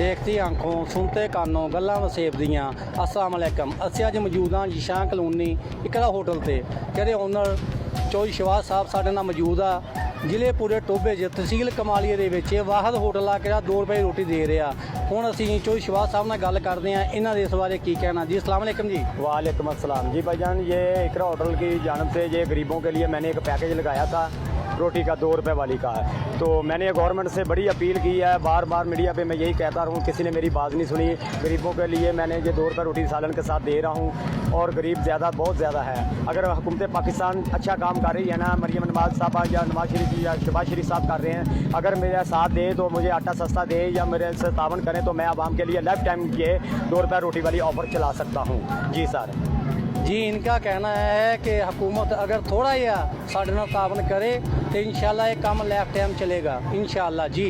देखती आंखों सुनते कानों गल्लां वसेब दियां। अस्सलाम वालेकुम। ਅਸੀਂ ਅੱਜ ਮੌਜੂਦ ਹਾਂ ਜਿਸ਼ਾਨ ਕਲੋਨੀ ਇਕਰਾ ਹੋਟਲ ਤੇ, ਜਿਹੜੇ ਓਨਰ ਚੌਧਰੀ ਸ਼ਵਾਜ਼ ਸਾਹਿਬ ਸਾਡੇ ਨਾਲ ਮੌਜੂਦ ਆ। ਜ਼ਿਲ੍ਹੇ ਪੂਰੇ ਟੋਭੇ 'ਚ ਤਹਿਸੀਲ ਕਮਾਲੀਏ ਦੇ ਵਿੱਚ ਇਹ ਵਾਹਦ ਹੋਟਲ ਆ ਕਿਹੜਾ 2 ਰੁਪਏ ਰੋਟੀ ਦੇ ਰਿਹਾ। ਹੁਣ ਅਸੀਂ ਚੌਧਰੀ ਸ਼ਵਾਜ਼ ਸਾਹਿਬ ਨਾਲ ਗੱਲ ਕਰਦੇ हैं इन्हों इस बारे की कहना जी। अस्सलाम वालेकुम जी। वालेकुम अस्सलाम जी भाईजान। ये इकरा होटल की जानब से ये गरीबों के लिए मैंने एक पैकेज लगाया था रोटी का 2 रुपए वाली का। तो मैंने गवर्नमेंट से बड़ी अपील की है, बार बार मीडिया पे मैं यही कहता रहूँ, किसी ने मेरी बात नहीं सुनी। गरीबों के लिए मैंने ये 2 रुपए रोटी सालन के साथ दे रहा हूँ और गरीब बहुत ज़्यादा है। अगर हुकूमत पाकिस्तान अच्छा काम कर रही है ना, मरियम नवाज साहबा या नवाज शरीफ या शहबाज शरीफ साहब कर रहे हैं, अगर मेरा साथ दे तो मुझे आटा सस्ता दे या मेरे से तावन करें तो मैं आवाम के लिए लाइफ टाइम ये 2 रुपए रोटी वाली ऑफ़र चला सकता हूँ। जी सर जी, इनका कहना है कि हुकूमत अगर थोड़ा या साढ़े नाल तावन करे तो इंशाल्लाह ये काम लाइफ टाइम चलेगा इंशाल्लाह जी।